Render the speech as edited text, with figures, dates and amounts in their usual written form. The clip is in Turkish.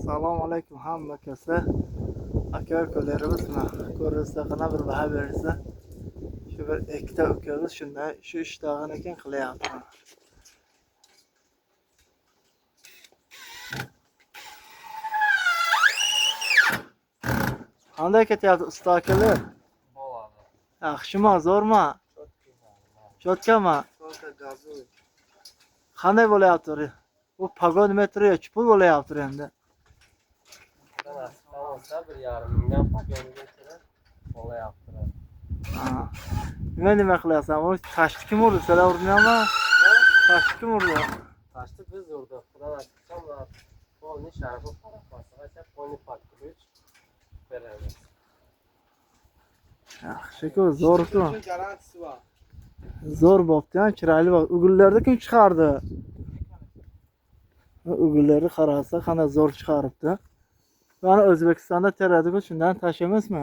Assalomu alaykum hammakasi. Aka ukalarimizmi? Ko'rsa bir baho bersa. Shu bir ikkita ukamiz shunday shu ishtog'ini ekan qilyapti. Qanday ketyapti usta akalar? Bo'ladi. Yaxshimi, zo'rmi? Cho'tkami? Qanday bo'layapti? Bu pagon metroga chipul bo'layapti endi. Olsa 1,5 mingdan pagonga bo'layapti. Nima qilyapsan? O tashni kim urdi? Sizlar urdingmi? Tashni kim urdi? Tashni biz urdik. Xudodan chiqsam, qo'lni sharafi qarabasigacha qo'lni patkuch beramiz. Yaxshi-ku, zo'r-ku. Zo'r bo'pti-ku, chiroyli bo'pti. Ugullarni kim chiqardi? Ugullarni qarasa qanday zo'r chiqaribdi. Mana O'zbekistonda teradiku, shundan tashlamasmi?